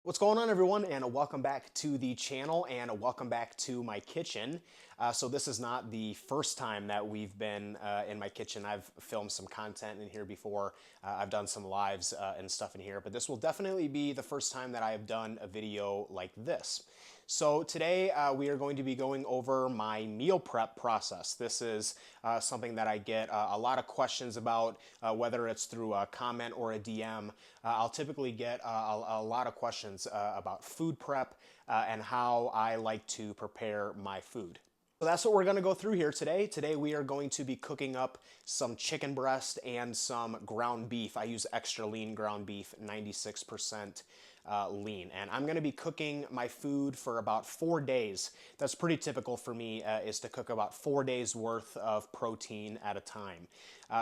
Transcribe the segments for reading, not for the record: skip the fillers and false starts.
What's going on, everyone, and welcome back to the channel and welcome back to my kitchen. So this is not the first time that we've been in my kitchen. I've filmed some content in here before. I've done some lives and stuff in here, but this will definitely be the first time that I have done a video like this. So today we are going to be going over my meal prep process. This is something that I get a lot of questions about, whether it's through a comment or a DM. I'll typically get a lot of questions about food prep and how I like to prepare my food. So that's what we're going to go through here today. Today we are going to be cooking up some chicken breast and some ground beef. I use extra lean ground beef, 96% lean. And I'm going to be cooking my food for about 4 days. That's pretty typical for me, is to cook about 4 days worth of protein at a time.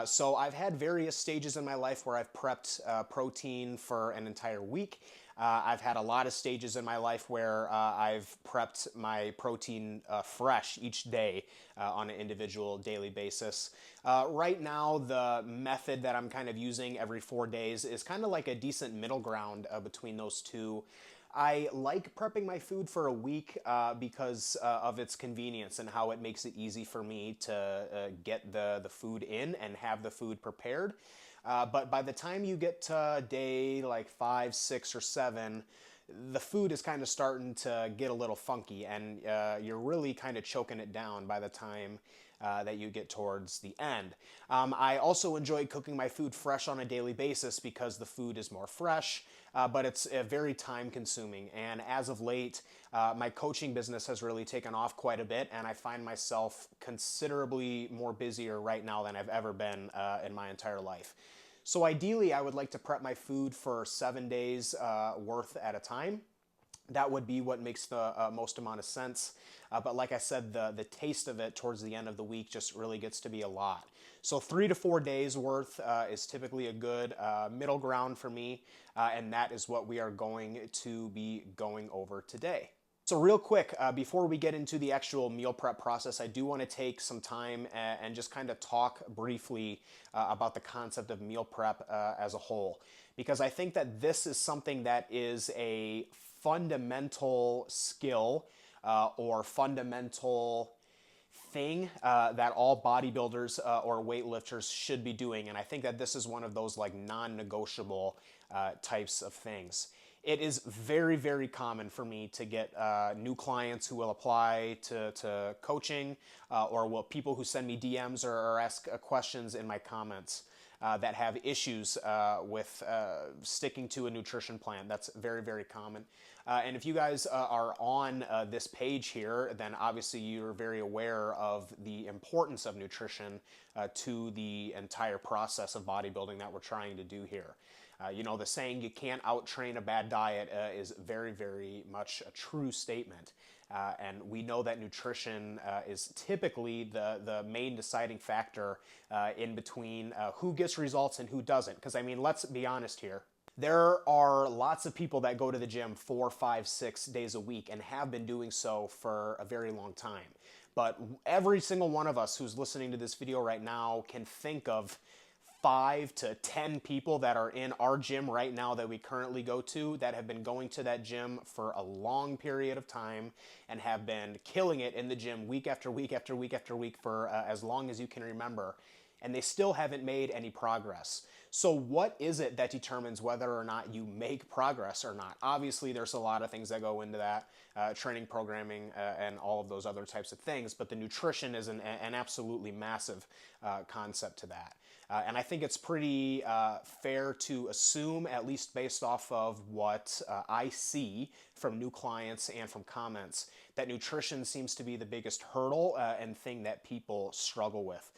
So I've had various stages in my life where I've prepped protein for an entire week. I've had a lot of stages in my life where I've prepped my protein fresh each day on an individual daily basis. Right now, the method that I'm kind of using every 4 days is kind of like a decent middle ground between those two. I like prepping my food for a week because of its convenience and how it makes it easy for me to get the food in and have the food prepared. But by the time you get to day like 5, 6, or 7, the food is kind of starting to get a little funky, and you're really kind of choking it down by the time that you get towards the end. I also enjoy cooking my food fresh on a daily basis because the food is more fresh, but it's very time consuming. And as of late, my coaching business has really taken off quite a bit, and I find myself considerably more busier right now than I've ever been in my entire life. So ideally, I would like to prep my food for 7 days worth at a time. That would be what makes the most amount of sense. But like I said, the taste of it towards the end of the week just really gets to be a lot. So 3 to 4 days worth is typically a good middle ground for me. And that is what we are going to be going over today. So real quick, before we get into the actual meal prep process, I do want to take some time and just kind of talk briefly about the concept of meal prep as a whole, because I think that this is something that is a fundamental skill or fundamental thing that all bodybuilders or weightlifters should be doing. And I think that this is one of those like non-negotiable types of things. It is very, very common for me to get new clients who will apply to coaching or people who send me DMs or ask questions in my comments that have issues with sticking to a nutrition plan. That's very, very common. And if you guys are on this page here, then obviously you're very aware of the importance of nutrition to the entire process of bodybuilding that we're trying to do here. You know, the saying, you can't out-train a bad diet is very, very much a true statement. And we know that nutrition is typically the main deciding factor in between who gets results and who doesn't. Because, I mean, let's be honest here. There are lots of people that go to the gym 4, 5, 6 days a week and have been doing so for a very long time. But every single one of us who's listening to this video right now can think of 5 to 10 people that are in our gym right now that we currently go to that have been going to that gym for a long period of time and have been killing it in the gym week after week after week after week for as long as you can remember, and they still haven't made any progress. So what is it that determines whether or not you make progress or not? Obviously, there's a lot of things that go into that, training, programming, and all of those other types of things, but the nutrition is an absolutely massive concept to that. And I think it's pretty fair to assume, at least based off of what I see from new clients and from comments, that nutrition seems to be the biggest hurdle and thing that people struggle with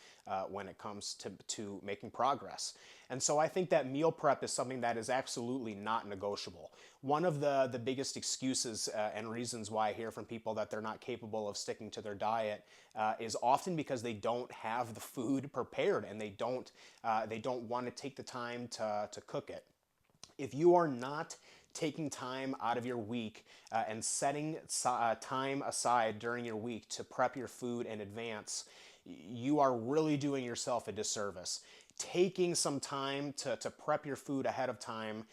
when it comes to making progress. And so I think that meal prep is something that is absolutely not negotiable. One of the biggest excuses and reasons why I hear from people that they're not capable of sticking to their diet is often because they don't have the food prepared and they don't want to take the time to cook it. If you are not taking time out of your week and setting time aside during your week to prep your food in advance, you are really doing yourself a disservice. Taking some time to prep your food ahead of time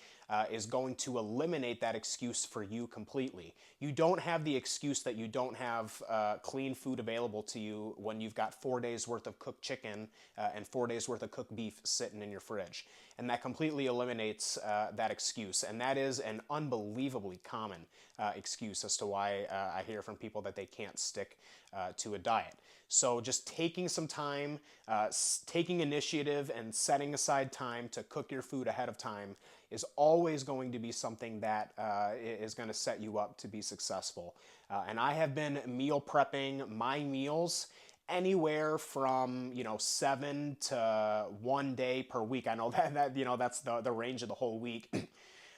is going to eliminate that excuse for you completely. You don't have the excuse that you don't have clean food available to you when you've got 4 days worth of cooked chicken and 4 days worth of cooked beef sitting in your fridge. And that completely eliminates that excuse. And that is an unbelievably common excuse as to why I hear from people that they can't stick to a diet. So just taking some time, taking initiative and setting aside time to cook your food ahead of time is always going to be something that is going to set you up to be successful. And I have been meal prepping my meals anywhere from 7 to 1 day per week. I know that that's the range of the whole week.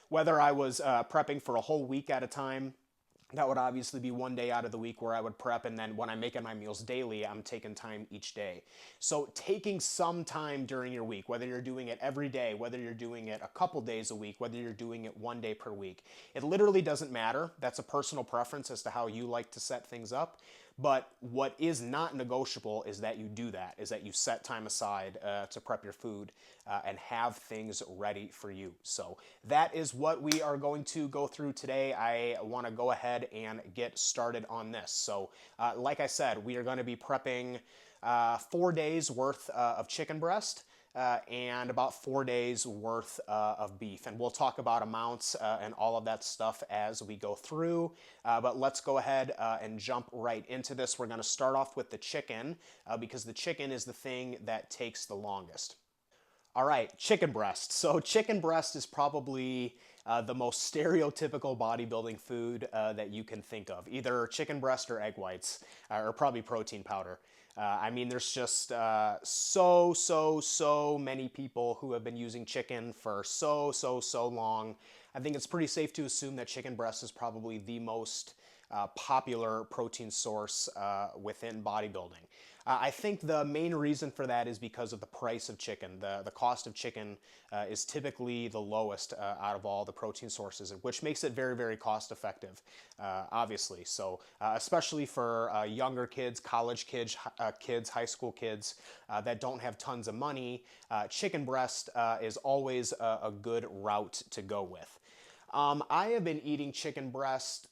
Whether I was prepping for a whole week at a time, that would obviously be 1 day out of the week where I would prep, and then when I'm making my meals daily, I'm taking time each day. So taking some time during your week, whether you're doing it every day, whether you're doing it a couple days a week, whether you're doing it 1 day per week, it literally doesn't matter. That's a personal preference as to how you like to set things up. But what is not negotiable is that you do that, is that you set time aside to prep your food and have things ready for you. So that is what we are going to go through today. I want to go ahead and get started on this. So like I said, we are going to be prepping 4 days worth of chicken breast. And about 4 days worth of beef. And we'll talk about amounts and all of that stuff as we go through. But let's go ahead and jump right into this. We're going to start off with the chicken because the chicken is the thing that takes the longest. All right, chicken breast. So chicken breast is probably the most stereotypical bodybuilding food that you can think of. Either chicken breast or egg whites, or probably protein powder. I mean, there's just so many people who have been using chicken for so long. I think it's pretty safe to assume that chicken breast is probably the most popular protein source within bodybuilding. I think the main reason for that is because of the price of chicken. The cost of chicken is typically the lowest out of all the protein sources, which makes it very cost effective, obviously. So especially for younger kids, college kids, high school kids that don't have tons of money, chicken breast is always a good route to go with. I have been eating chicken breast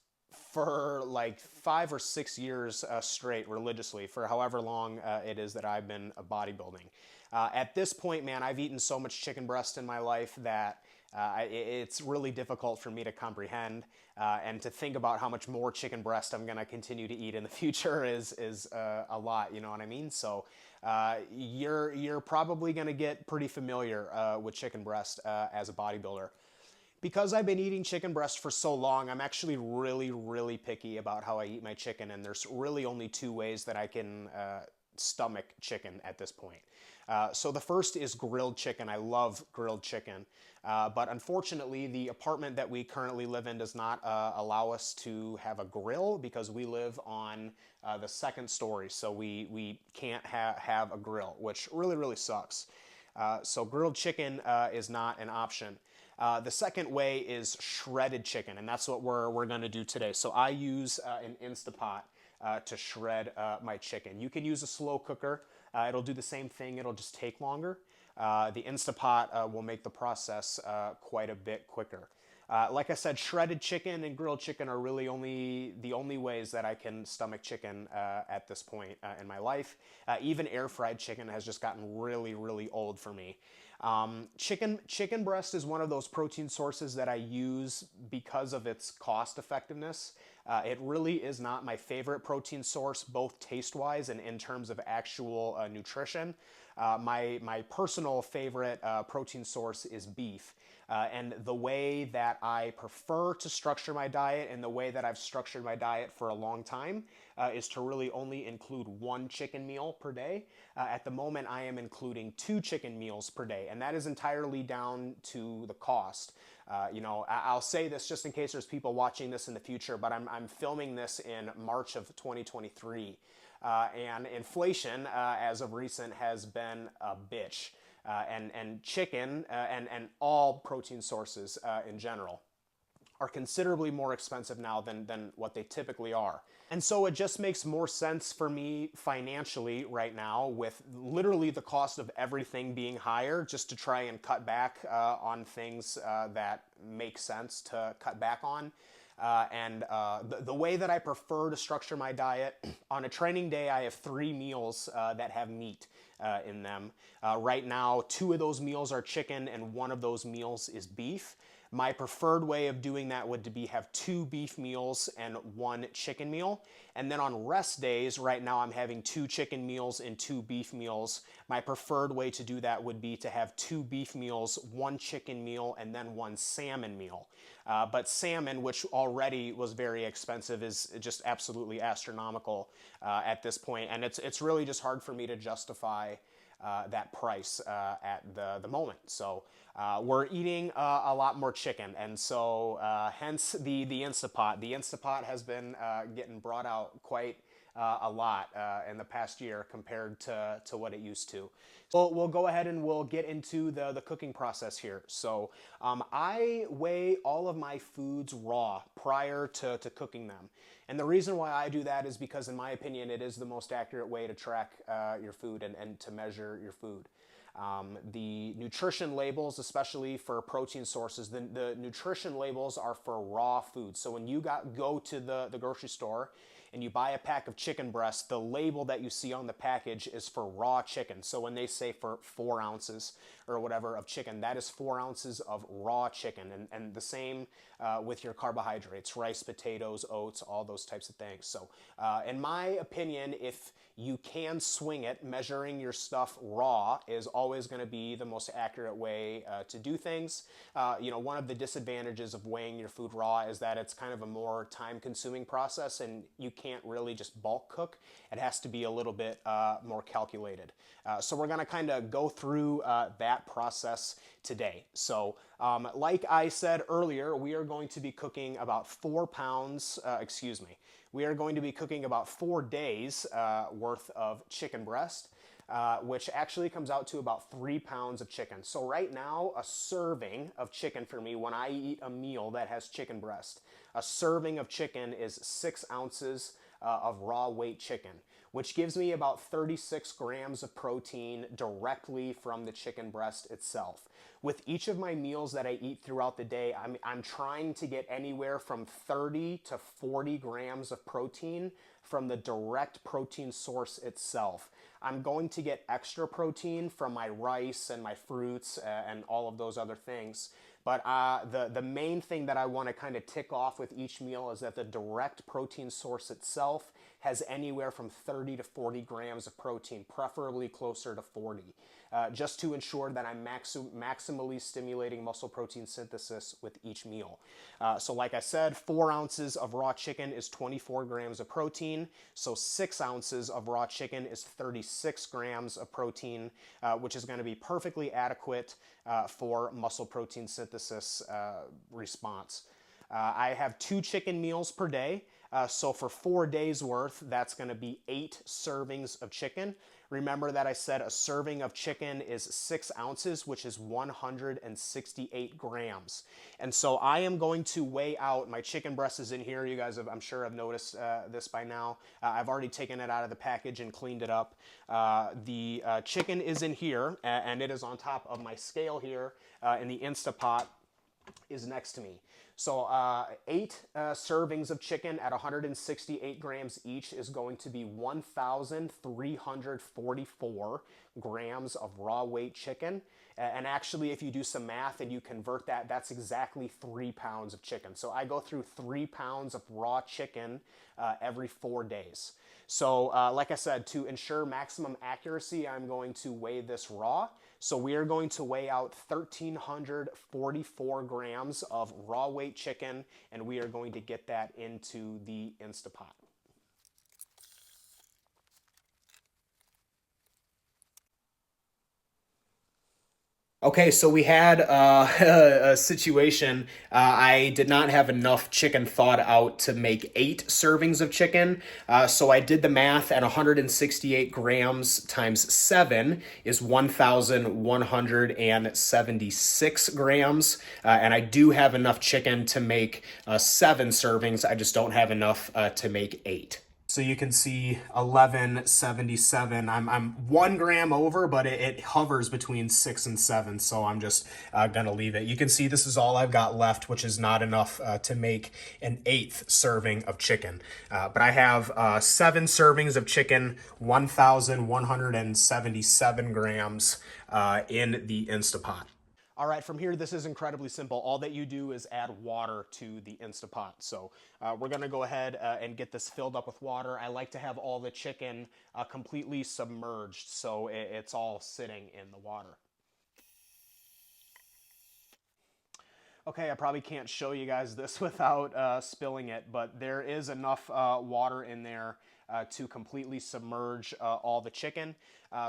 for like 5 or 6 years straight religiously, for however long it is that I've been bodybuilding. At this point, man, I've eaten so much chicken breast in my life that it's really difficult for me to comprehend, and to think about how much more chicken breast I'm going to continue to eat in the future is a lot, you know what I mean? So you're probably going to get pretty familiar with chicken breast as a bodybuilder. Because I've been eating chicken breast for so long, I'm actually really picky about how I eat my chicken, and there's really only 2 ways that I can stomach chicken at this point. So the first is grilled chicken. I love grilled chicken, but unfortunately the apartment that we currently live in does not allow us to have a grill because we live on the 2nd story, so we can't have a grill, which really sucks. So grilled chicken is not an option. The second way is shredded chicken, and that's what we're going to do today. So I use an Instapot to shred my chicken. You can use a slow cooker. It'll do the same thing. It'll just take longer. The Instapot will make the process quite a bit quicker. Like I said, shredded chicken and grilled chicken are really the only ways that I can stomach chicken at this point in my life. Even air fried chicken has just gotten really old for me. Chicken breast is one of those protein sources that I use because of its cost effectiveness. It really is not my favorite protein source, both taste-wise and in terms of actual nutrition. My personal favorite protein source is beef. And the way that I prefer to structure my diet and the way that I've structured my diet for a long time is to really only include 1 chicken meal per day. At the moment, I am including 2 chicken meals per day, and that is entirely down to the cost. I'll say this just in case there's people watching this in the future, but I'm filming this in March of 2023. And inflation, as of recent, has been a bitch. And chicken and all protein sources in general are considerably more expensive now than what they typically are. And so it just makes more sense for me financially right now, with literally the cost of everything being higher, just to try and cut back on things that make sense to cut back on. The way that I prefer to structure my diet, on a training day, I have 3 meals that have meat in them. Right now, 2 of those meals are chicken and 1 of those meals is beef. My preferred way of doing that would be have 2 beef meals and 1 chicken meal. And then on rest days, right now I'm having 2 chicken meals and 2 beef meals. My preferred way to do that would be to have 2 beef meals, 1 chicken meal, and then 1 salmon meal. But salmon, which already was very expensive, is just absolutely astronomical at this point. And it's really just hard for me to justify that price at the moment. So we're eating a lot more chicken, and so hence the Instapot. The Instapot has been getting brought out quite a lot in the past year compared to what it used to. So we'll go ahead and we'll get into the cooking process here. So I weigh all of my foods raw prior to cooking them. And the reason why I do that is because, in my opinion, it is the most accurate way to track your food and to measure your food. The nutrition labels, especially for protein sources, the nutrition labels are for raw food. So when you go to the grocery store and you buy a pack of chicken breast, the label that you see on the package is for raw chicken. So when they say for 4 ounces or whatever of chicken, that is 4 ounces of raw chicken. And the same with your carbohydrates, rice, potatoes, oats, all those types of things. So in my opinion, if you can swing it, measuring your stuff raw is always going to be the most accurate way to do things. One of the disadvantages of weighing your food raw is that it's kind of a more time-consuming process, and you can't really just bulk cook. It has to be a little bit more calculated. So we're going to kind of go through that process today. So like I said earlier, we are going to be cooking about 4 pounds, we are going to be cooking about 4 days worth of chicken breast, which actually comes out to about 3 pounds of chicken. So right now, a serving of chicken for me, when I eat a meal that has chicken breast, a serving of chicken is 6 ounces of raw weight chicken, which gives me about 36 grams of protein directly from the chicken breast itself. With each of my meals that I eat throughout the day, I'm trying to get anywhere from 30 to 40 grams of protein from the direct protein source itself. I'm going to get extra protein from my rice and my fruits and all of those other things. But the main thing that I want to kind of tick off with each meal is that the direct protein source itself has anywhere from 30 to 40 grams of protein, preferably closer to 40, just to ensure that I'm maximally stimulating muscle protein synthesis with each meal. So like I said, 4 ounces of raw chicken is 24 grams of protein, so 6 ounces of raw chicken is 36 grams of protein, which is going to be perfectly adequate for muscle protein synthesis response. I have 2 chicken meals per day. So for 4 days worth, that's going to be 8 servings of chicken. Remember that I said a serving of chicken is 6 ounces, which is 168 grams. And so I am going to weigh out, my chicken breast is in here. You guys I'm sure have noticed this by now. I've already taken it out of the package and cleaned it up. The chicken is in here, and it is on top of my scale here, and the Instapot is next to me. So 8 servings of chicken at 168 grams each is going to be 1,344 grams of raw weight chicken. And actually, if you do some math and you convert that, that's exactly 3 pounds of chicken. So I go through 3 pounds of raw chicken every 4 days. So like I said, to ensure maximum accuracy, I'm going to weigh this raw. So we are going to weigh out 1,344 grams of raw weight chicken, and we are going to get that into the Instapot. Okay, so we had a situation. I did not have enough chicken thawed out to make 8 servings of chicken. So I did the math, at 168 grams times 7 is 1,176 grams. And I do have enough chicken to make 7 servings. I just don't have enough to make 8. So you can see 1177. I'm 1 gram over, but it hovers between 6 and 7. So I'm just gonna leave it. You can see this is all I've got left, which is not enough to make an 8th serving of chicken. But I have 7 servings of chicken, 1,177 grams in the Instapot. All right, from here, this is incredibly simple. All that you do is add water to the Instapot. So we're gonna go ahead and get this filled up with water. I like to have all the chicken completely submerged, so it's all sitting in the water. Okay, I probably can't show you guys this without spilling it, but there is enough water in there to completely submerge all the chicken.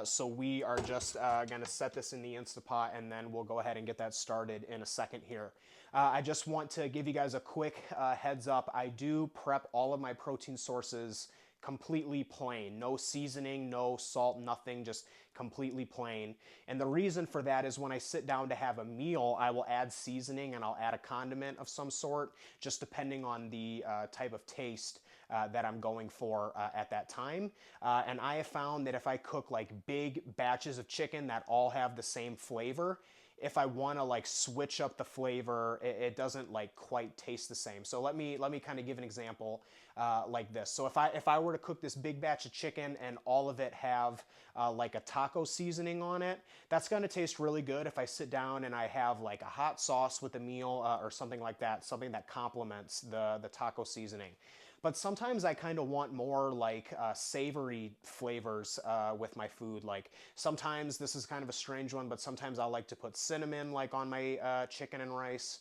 So we are just gonna set this in the Instapot, and then we'll go ahead and get that started in a second here. I just want to give you guys a quick heads up. I do prep all of my protein sources completely plain. No seasoning, no salt, nothing, just completely plain. And the reason for that is when I sit down to have a meal, I will add seasoning and I'll add a condiment of some sort, just depending on the type of taste that I'm going for at that time. And I have found that if I cook like big batches of chicken that all have the same flavor, if I want to like switch up the flavor, it doesn't like quite taste the same. So let me kind of give an example like this. So if I were to cook this big batch of chicken and all of it have like a taco seasoning on it, that's going to taste really good if I sit down and I have like a hot sauce with a meal or something like that, something that complements the taco seasoning. But sometimes I kind of want more like savory flavors with my food. Like sometimes, this is kind of a strange one, but sometimes I like to put cinnamon like on my chicken and rice.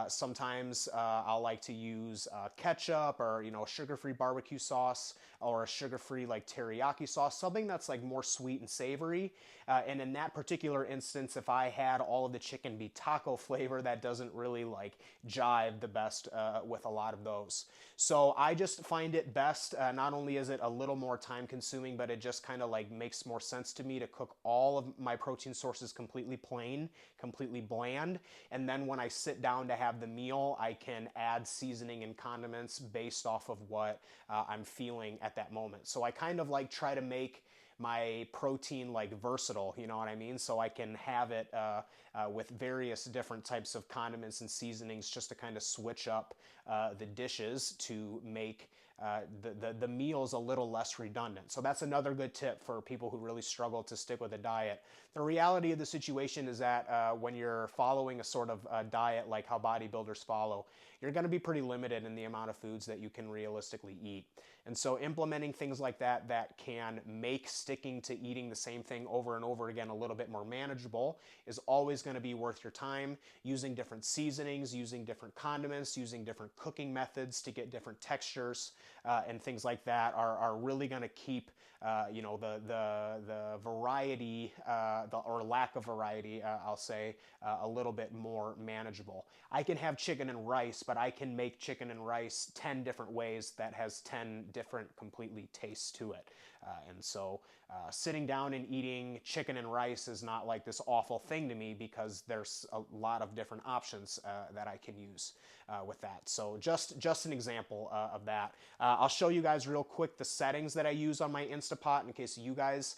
Sometimes I'll like to use ketchup, or a sugar-free barbecue sauce, or a sugar-free like teriyaki sauce, something that's like more sweet and savory. And in that particular instance, if I had all of the chicken be taco flavor, that doesn't really like jive the best with a lot of those. So I just find it best, not only is it a little more time consuming, but it just kind of like makes more sense to me to cook all of my protein sources completely plain, completely bland. And then when I sit down to have the meal, I can add seasoning and condiments based off of what I'm feeling at that moment. So I kind of like try to make my protein like versatile, you know what I mean? So I can have it with various different types of condiments and seasonings, just to kind of switch up the dishes to make the meals a little less redundant. So that's another good tip for people who really struggle to stick with a diet. The reality of the situation is that when you're following a sort of diet like how bodybuilders follow, you're going to be pretty limited in the amount of foods that you can realistically eat. And so implementing things like that can make sticking to eating the same thing over and over again a little bit more manageable is always going to be worth your time. Using different seasonings, using different condiments, using different cooking methods to get different textures and things like that are really going to keep the variety or lack of variety, I'll say, a little bit more manageable. I can have chicken and rice, but I can make chicken and rice 10 different ways that has 10 different completely tastes to it. And so sitting down and eating chicken and rice is not like this awful thing to me, because there's a lot of different options that I can use with that. So just an example of that. I'll show you guys real quick the settings that I use on my Instapot in case you guys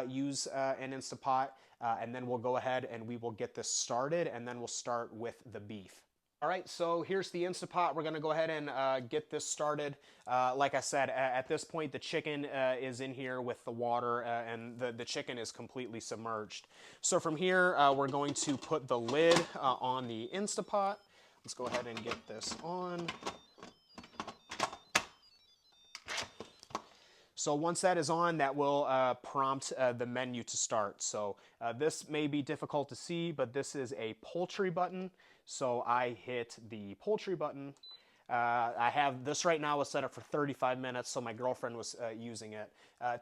use an Instapot, and then we'll go ahead and we will get this started, and then we'll start with the beef. All right, so here's the Instapot. We're gonna go ahead and get this started. Like I said, at this point, the chicken is in here with the water, and the chicken is completely submerged. So from here, we're going to put the lid on the Instapot. Let's go ahead and get this on. So once that is on, that will prompt the menu to start. So this may be difficult to see, but this is a poultry button. So I hit the poultry button, I have this right now is set up for 35 minutes, so my girlfriend was using it.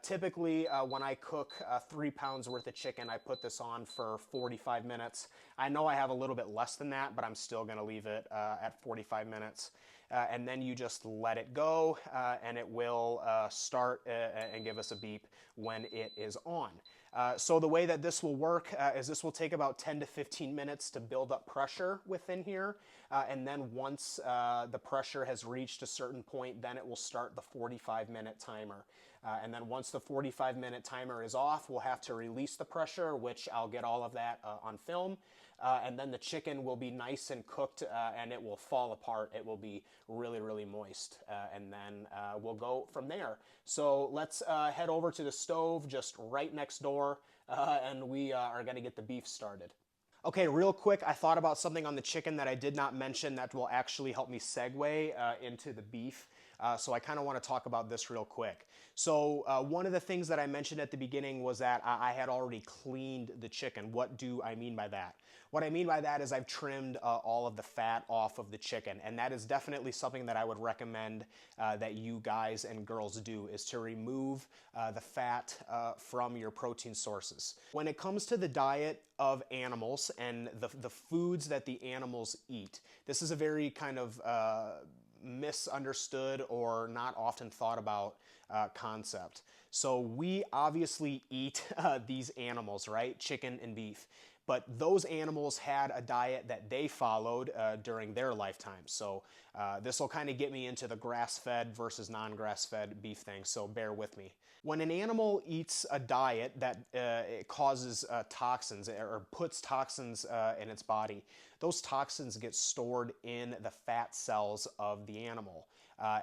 Typically, when I cook 3 pounds worth of chicken, I put this on for 45 minutes. I know I have a little bit less than that, but I'm still going to leave it at 45 minutes. And then you just let it go, and it will start and give us a beep when it is on. So the way that this will work is this will take about 10 to 15 minutes to build up pressure within here. And then once the pressure has reached a certain point, then it will start the 45-minute timer. And then once the 45-minute timer is off, we'll have to release the pressure, which I'll get all of that on film. And then the chicken will be nice and cooked, and it will fall apart. It will be really, really moist. And then we'll go from there. So let's head over to the stove just right next door, and we are going to get the beef started. Okay, real quick, I thought about something on the chicken that I did not mention that will actually help me segue into the beef. So I kind of want to talk about this real quick. So one of the things that I mentioned at the beginning was that I had already cleaned the chicken. What do I mean by that? What I mean by that is I've trimmed all of the fat off of the chicken, and that is definitely something that I would recommend that you guys and girls do, is to remove the fat from your protein sources. When it comes to the diet of animals and the foods that the animals eat, this is a very kind of misunderstood or not often thought about concept. So we obviously eat these animals, right? Chicken and beef. But those animals had a diet that they followed during their lifetime. So this will kind of get me into the grass-fed versus non-grass-fed beef thing, so bear with me. When an animal eats a diet that it causes toxins or puts toxins in its body, those toxins get stored in the fat cells of the animal.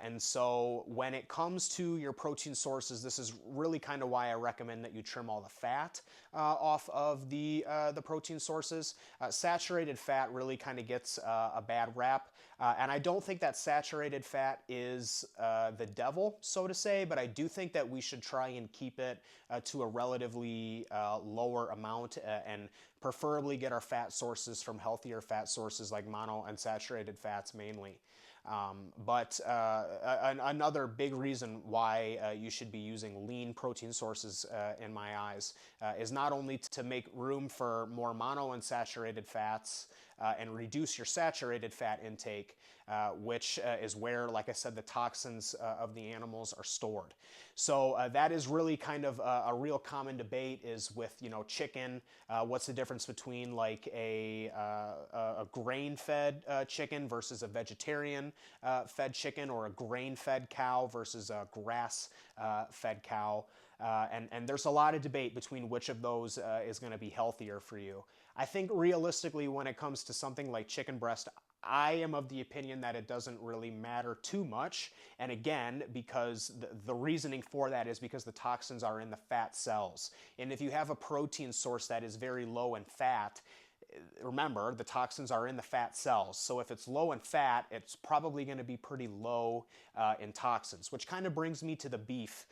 And so when it comes to your protein sources, this is really kind of why I recommend that you trim all the fat off of the protein sources. Saturated fat really kind of gets a bad rap. And I don't think that saturated fat is the devil, so to say, but I do think that we should try and keep it to a relatively lower amount and preferably get our fat sources from healthier fat sources like monounsaturated fats mainly. But another big reason why you should be using lean protein sources in my eyes is not only to make room for more monounsaturated fats and reduce your saturated fat intake, which is where, like I said, the toxins of the animals are stored. So that is really kind of a real common debate is with, chicken. What's the difference between like a grain-fed chicken versus a vegetarian fed chicken, or a grain-fed cow versus a grass-fed cow? And there's a lot of debate between which of those is going to be healthier for you. I think realistically, when it comes to something like chicken breast, I am of the opinion that it doesn't really matter too much. And again, because the reasoning for that is because the toxins are in the fat cells. And if you have a protein source that is very low in fat, remember, the toxins are in the fat cells. So if it's low in fat, it's probably going to be pretty low in toxins, which kind of brings me to the beef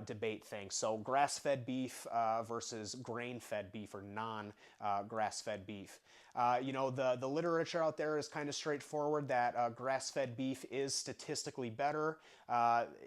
debate thing. So grass-fed beef versus grain-fed beef or non-grass-fed beef. The literature out there is kind of straightforward that grass-fed beef is statistically better.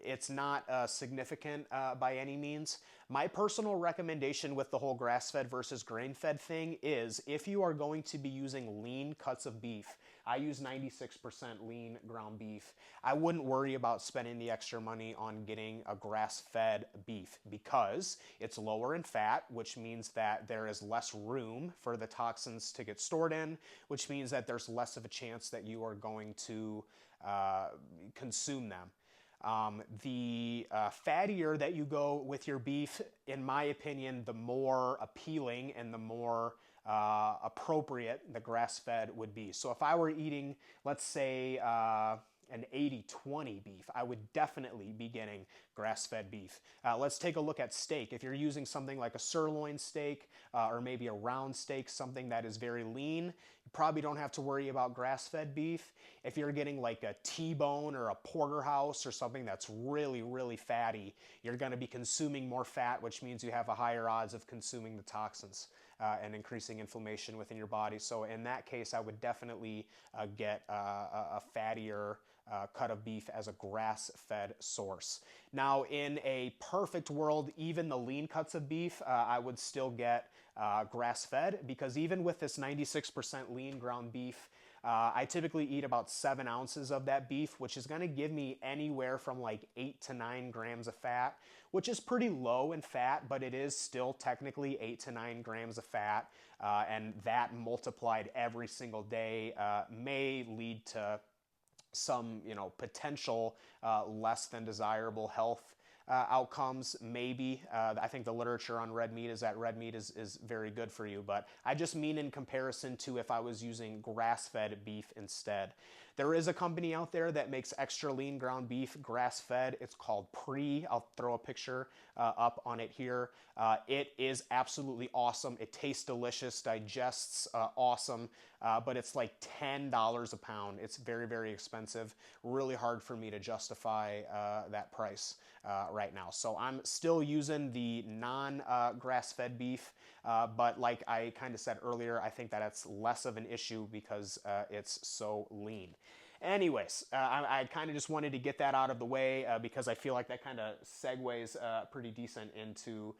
It's not significant by any means. My personal recommendation with the whole grass-fed versus grain-fed thing is if you are going to be using lean cuts of beef, I use 96% lean ground beef, I wouldn't worry about spending the extra money on getting a grass-fed beef because it's lower in fat, which means that there is less room for the toxins to get stored in, which means that there's less of a chance that you are going to consume them. The fattier that you go with your beef, in my opinion, the more appealing and the more appropriate the grass-fed would be. So if I were eating, let's say, an 80-20 beef, I would definitely be getting grass-fed beef. Let's take a look at steak. If you're using something like a sirloin steak or maybe a round steak, something that is very lean, you probably don't have to worry about grass-fed beef. If you're getting like a T-bone or a porterhouse or something that's really, really fatty, you're going to be consuming more fat, which means you have a higher odds of consuming the toxins. and increasing inflammation within your body. So in that case, I would definitely get a fattier cut of beef as a grass-fed source. Now, in a perfect world, even the lean cuts of beef, I would still get grass-fed, because even with this 96% lean ground beef, I typically eat about 7 ounces of that beef, which is going to give me anywhere from like 8 to 9 grams of fat, which is pretty low in fat, but it is still technically 8 to 9 grams of fat. And that multiplied every single day may lead to some, potential less than desirable health outcomes, maybe. I think the literature on red meat is that red meat is very good for you, but I just mean in comparison to if I was using grass-fed beef instead. There is a company out there that makes extra lean ground beef grass-fed. It's called Pre. I'll throw a picture up on it here. It is absolutely awesome. It tastes delicious, digests awesome, but it's like $10 a pound. It's very, very expensive. Really hard for me to justify that price right now. So I'm still using the non-grass-fed beef, but like I kind of said earlier, I think that it's less of an issue because it's so lean. Anyways, I kind of just wanted to get that out of the way because I feel like that kind of segues pretty decent into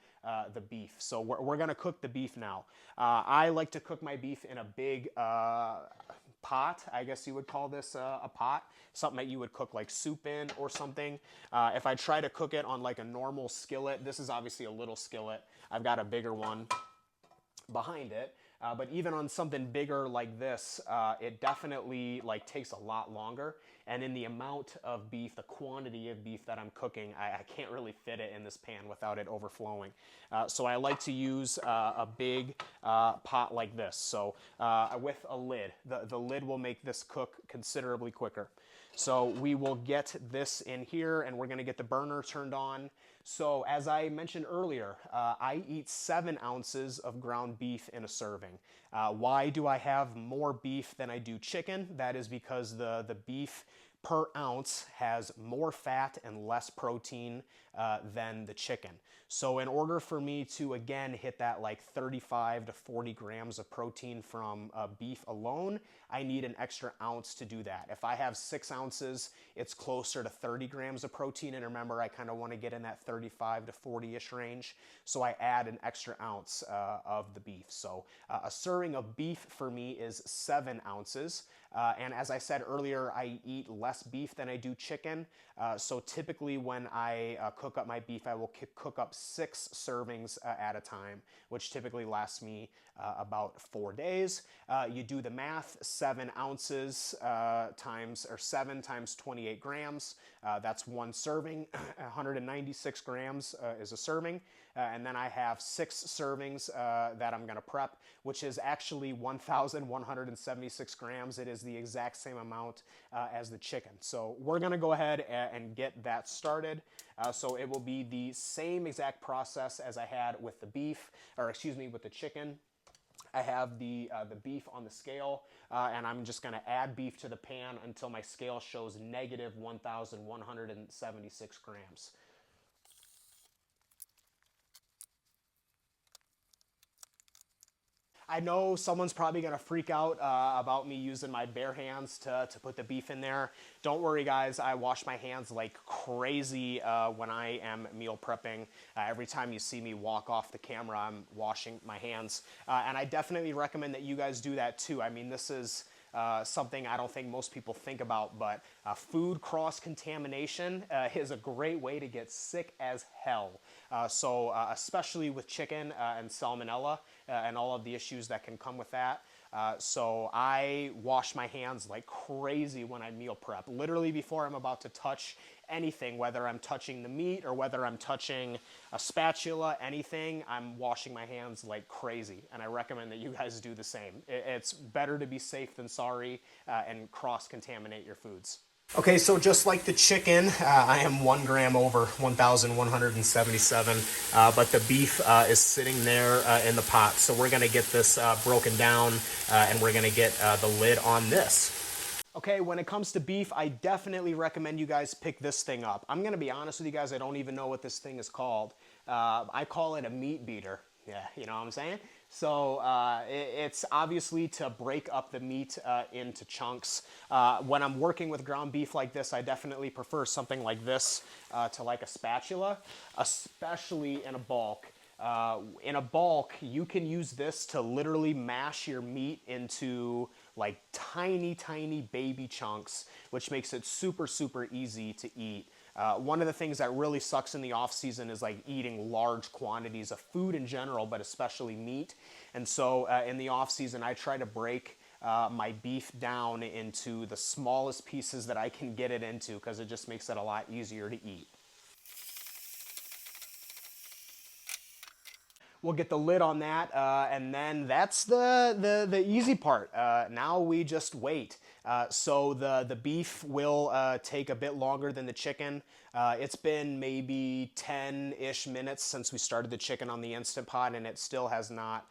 the beef. So we're going to cook the beef now. I like to cook my beef in a big pot. I guess you would call this a pot. Something that you would cook like soup in or something. If I try to cook it on like a normal skillet, this is obviously a little skillet. I've got a bigger one behind it. But even on something bigger like this, it definitely takes a lot longer. And in the amount of beef, the quantity of beef that I'm cooking, I can't really fit it in this pan without it overflowing. So I like to use a big pot like this. So with a lid, the lid will make this cook considerably quicker. So we will get this in here and we're going to get the burner turned on. So as I mentioned earlier, I eat 7 ounces of ground beef in a serving. Why do I have more beef than I do chicken? That is because the beef per ounce has more fat and less protein than the chicken. So in order for me to, again, hit that 35 to 40 grams of protein from beef alone, I need an extra ounce to do that. If I have 6 ounces, it's closer to 30 grams of protein. And remember, I kind of want to get in that 35 to 40-ish range. So I add an extra ounce of the beef. So a serving of beef for me is 7 ounces. And as I said earlier, I eat less beef than I do chicken. So typically when I cook up my beef, I will cook up 6 servings at a time, which typically lasts me about 4 days. You do the math, 7 ounces times 28 grams. That's 1 serving. 196 grams is a serving. And then I have 6 servings that I'm going to prep, which is actually 1,176 grams. It is the exact same amount as the chicken. So we're going to go ahead and get that started. So it will be the same exact process as I had with the beef, or excuse me, with the chicken. I have the beef on the scale, and I'm just going to add beef to the pan until my scale shows negative 1,176 grams. I know someone's probably going to freak out about me using my bare hands to put the beef in there. Don't worry, guys. I wash my hands like crazy when I am meal prepping. Every time you see me walk off the camera, I'm washing my hands. And I definitely recommend that you guys do that too. I mean, this is something I don't think most people think about, but food cross-contamination is a great way to get sick as hell. So especially with chicken and salmonella and all of the issues that can come with that. So I wash my hands like crazy when I meal prep. Literally before I'm about to touch anything, whether I'm touching the meat or whether I'm touching a spatula, anything, I'm washing my hands like crazy. And I recommend that you guys do the same. It's better to be safe than sorry and cross-contaminate your foods. Okay, so just like the chicken, I am 1 gram over 1,177, but the beef is sitting there in the pot. So we're going to get this broken down and we're going to get the lid on this. Okay, when it comes to beef, I definitely recommend you guys pick this thing up. I'm going to be honest with you guys, I don't even know what this thing is called. I call it a meat beater. Yeah, you know what I'm saying? So it's obviously to break up the meat into chunks. When I'm working with ground beef like this, I definitely prefer something like this to like a spatula, especially in a bulk. In a bulk, you can use this to literally mash your meat into like tiny, tiny baby chunks, which makes it super, super easy to eat. One of the things that really sucks in the off season is like eating large quantities of food in general, but especially meat. And so in the off season, I try to break my beef down into the smallest pieces that I can get it into, because it just makes it a lot easier to eat. We'll get the lid on that, and then that's the easy part. Now we just wait. So the beef will take a bit longer than the chicken. It's been maybe 10-ish minutes since we started the chicken on the Instant Pot, and it still has not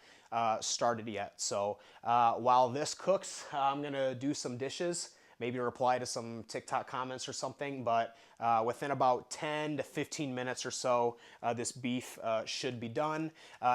started yet. So while this cooks, I'm gonna do some dishes, maybe reply to some TikTok comments or something, but within about 10 to 15 minutes or so, this beef should be done.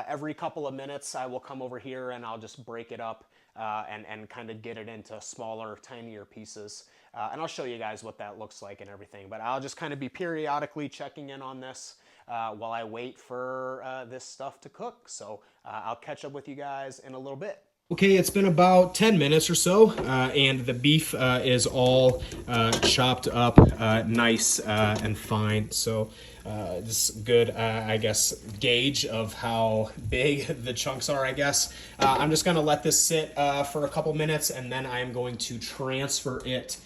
Every couple of minutes, I will come over here and I'll just break it up and kind of get it into smaller, tinier pieces. And I'll show you guys what that looks like and everything, but I'll just kind of be periodically checking in on this while I wait for this stuff to cook. So I'll catch up with you guys in a little bit. Okay, it's been about 10 minutes or so, and the beef is all chopped up nice and fine. So this is good, I guess, gauge of how big the chunks are, I guess. I'm just going to let this sit for a couple minutes, and then I'm going to transfer it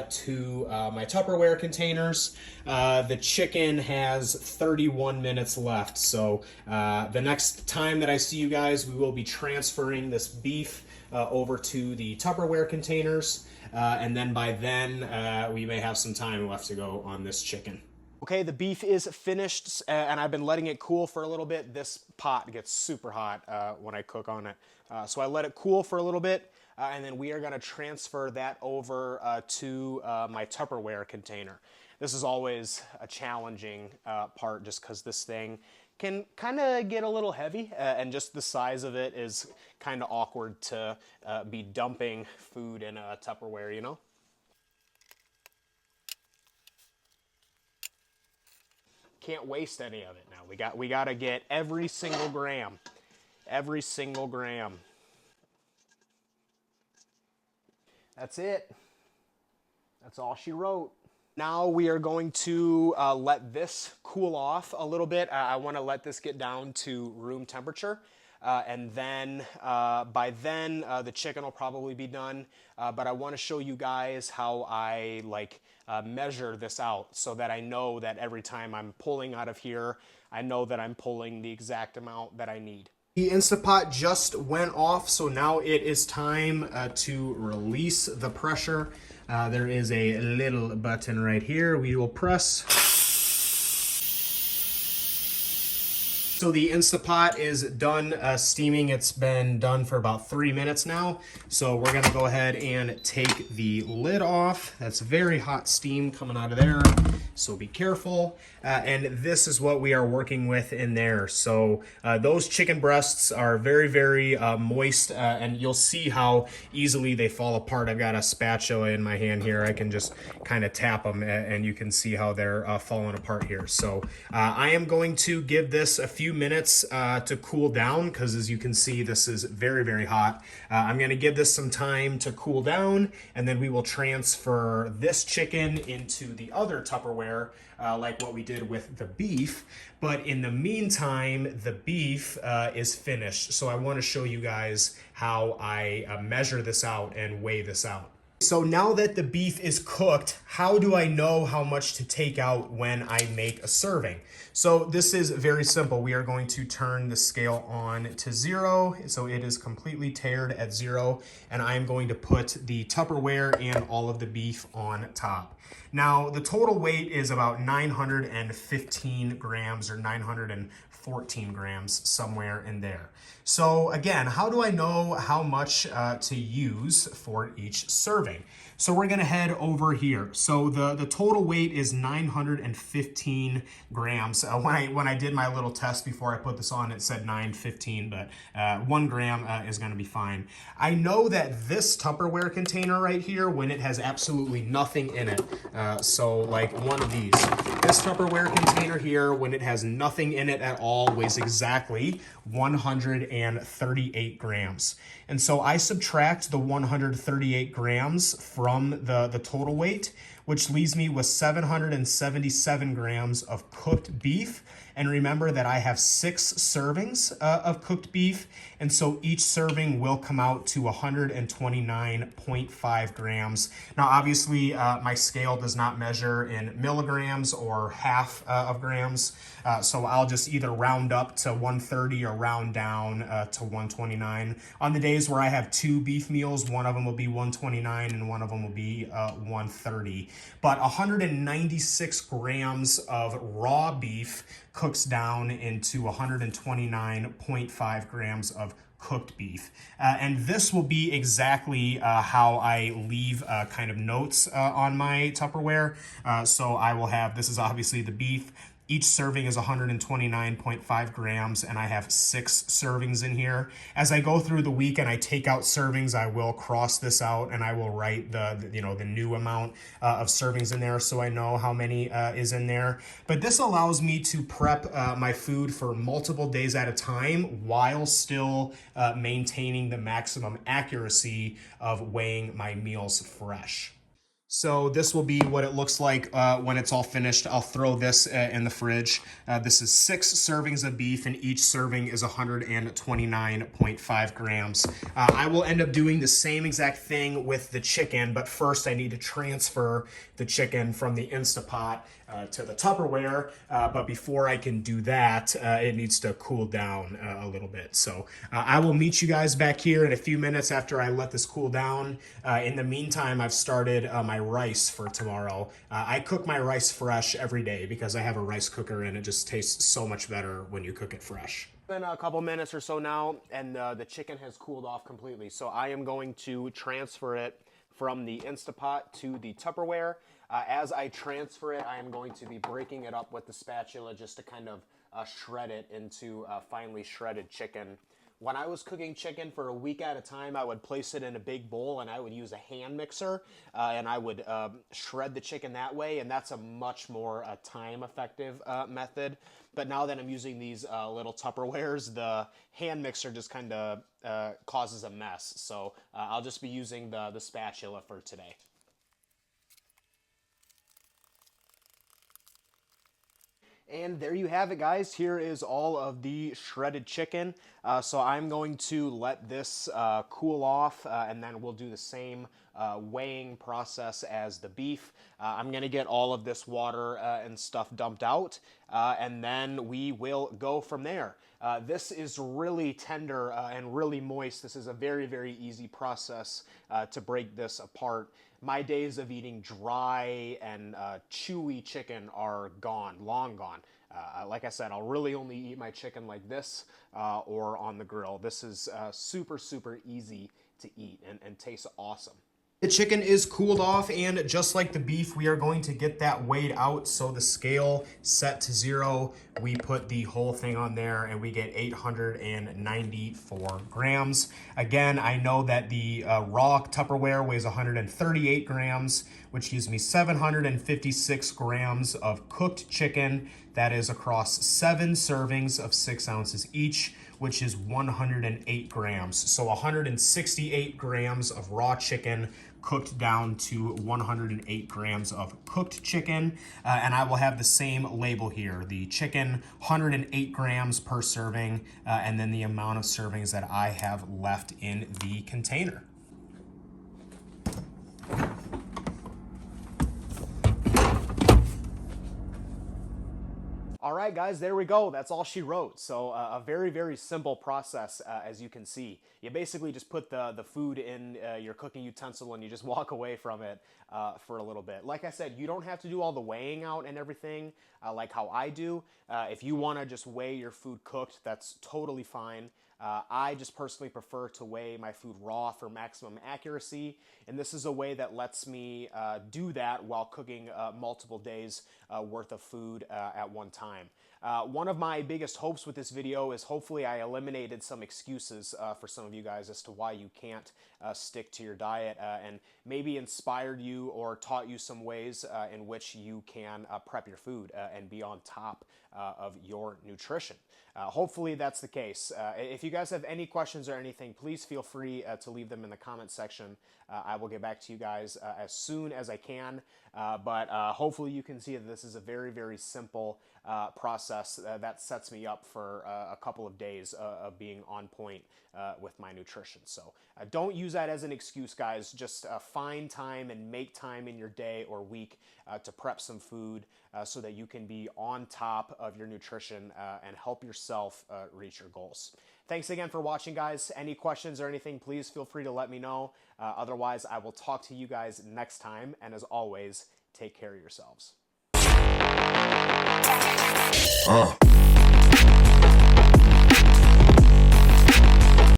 to my Tupperware containers. The chicken has 31 minutes left, so the next time that I see you guys, we will be transferring this beef over to the Tupperware containers, and then by then we may have some time left to go on this chicken. Okay, the beef is finished, and I've been letting it cool for a little bit. This pot gets super hot when I cook on it, so I let it cool for a little bit. And then we are going to transfer that over to my Tupperware container. This is always a challenging part, just because this thing can kind of get a little heavy, and just the size of it is kind of awkward to be dumping food in a Tupperware, you know? Can't waste any of it now. We got to get every single gram. Every single gram. That's it. That's all she wrote. Now we are going to let this cool off a little bit. I want to let this get down to room temperature. And then by then the chicken will probably be done. But I want to show you guys how I measure this out, so that I know that every time I'm pulling out of here, I know that I'm pulling the exact amount that I need. The Instant Pot just went off, so now it is time to release the pressure. There is a little button right here. We will press. So the Instant Pot is done steaming. It's been done for about 3 minutes now. So we're gonna go ahead and take the lid off. That's very hot steam coming out of there, so be careful. And this is what we are working with in there. So those chicken breasts are very, very moist, and you'll see how easily they fall apart. I've got a spatula in my hand here. I can just kind of tap them, and you can see how they're falling apart here. So I am going to give this a few minutes to cool down, because as you can see, this is very, very hot. I'm going to give this some time to cool down, and then we will transfer this chicken into the other Tupperware, like what we did with the beef. But in the meantime, the beef is finished. So I want to show you guys how I measure this out and weigh this out. So now that the beef is cooked, how do I know how much to take out when I make a serving? So this is very simple. We are going to turn the scale on to 0. So it is completely tared at 0. And I'm going to put the Tupperware and all of the beef on top. Now, the total weight is about 915 grams or 905 14 grams, somewhere in there. So again, how do I know how much to use for each serving? So we're gonna head over here. So the total weight is 915 grams. When I did my little test before I put this on, it said 915, but 1 gram is gonna be fine. I know that this Tupperware container right here, when it has absolutely nothing in it, so like one of these, this Tupperware container here, when it has nothing in it at all, weighs exactly 138 grams. And so I subtract the 138 grams from the total weight, which leaves me with 777 grams of cooked beef. And remember that I have 6 servings of cooked beef, and so each serving will come out to 129.5 grams. Now, obviously, my scale does not measure in milligrams or half of grams, so I'll just either round up to 130 or round down to 129. On the days where I have 2 beef meals, one of them will be 129 and one of them will be 130. But 196 grams of raw beef cooks down into 129.5 grams of cooked beef. And this will be exactly how I leave kind of notes on my Tupperware. So I will have, this is obviously the beef. Each serving is 129.5 grams, and I have 6 servings in here. As I go through the week and I take out servings, I will cross this out and I will write the new amount of servings in there, so I know how many is in there. But this allows me to prep my food for multiple days at a time while still maintaining the maximum accuracy of weighing my meals fresh. So this will be what it looks like when it's all finished. I'll throw this in the fridge. This is 6 servings of beef, and each serving is 129.5 grams. I will end up doing the same exact thing with the chicken, but first I need to transfer the chicken from the Instapot to the Tupperware. But before I can do that, it needs to cool down a little bit. So I will meet you guys back here in a few minutes after I let this cool down. In the meantime, I've started my rice for tomorrow. I cook my rice fresh every day because I have a rice cooker and it just tastes so much better when you cook it fresh. It's been a couple minutes or so now, and the chicken has cooled off completely. So I am going to transfer it from the Instapot to the Tupperware. As I transfer it, I am going to be breaking it up with the spatula just to kind of shred it into finely shredded chicken. When I was cooking chicken for a week at a time, I would place it in a big bowl and I would use a hand mixer and I would shred the chicken that way, and that's a much more time-effective method. But now that I'm using these little Tupperwares, the hand mixer just kind of causes a mess. So I'll just be using the spatula for today. And there you have it, guys. Here is all of the shredded chicken. So I'm going to let this cool off, and then we'll do the same weighing process as the beef. I'm going to get all of this water and stuff dumped out, and then we will go from there. This is really tender and really moist. This is a very, very easy process to break this apart. My days of eating dry and chewy chicken are gone, long gone. Like I said, I'll really only eat my chicken like this or on the grill. This is super, super easy to eat and tastes awesome. The chicken is cooled off, and just like the beef, we are going to get that weighed out. So the scale set to 0, we put the whole thing on there and we get 894 grams. Again, I know that the raw Tupperware weighs 138 grams, which gives me 756 grams of cooked chicken. That is across 7 servings of 6 ounces each, which is 108 grams. So 168 grams of raw chicken cooked down to 108 grams of cooked chicken. And I will have the same label here. The chicken, 108 grams per serving, and then the amount of servings that I have left in the container. All All right, guys, there we go. That's all she wrote. So a very, very simple process, as you can see. You basically just put the food in your cooking utensil and you just walk away from it for a little bit. Like I said, you don't have to do all the weighing out and everything like how I do. If you want to just weigh your food cooked, that's totally fine. I just personally prefer to weigh my food raw for maximum accuracy, and this is a way that lets me do that while cooking multiple days worth of food at one time. One of my biggest hopes with this video is hopefully I eliminated some excuses for some of you guys as to why you can't stick to your diet, and maybe inspired you or taught you some ways in which you can prep your food and be on top of your nutrition. Hopefully that's the case. If you guys have any questions or anything, please feel free to leave them in the comment section. I will get back to you guys as soon as I can, but hopefully you can see that this is a very, very simple process that sets me up for a couple of days of being on point with my nutrition. So don't use that as an excuse, guys. Just find time and make time in your day or week to prep some food so that you can be on top of your nutrition and help yourself reach your goals. Thanks again for watching, guys. Any questions or anything, please feel free to let me know. Otherwise, I will talk to you guys next time. And as always, take care of yourselves.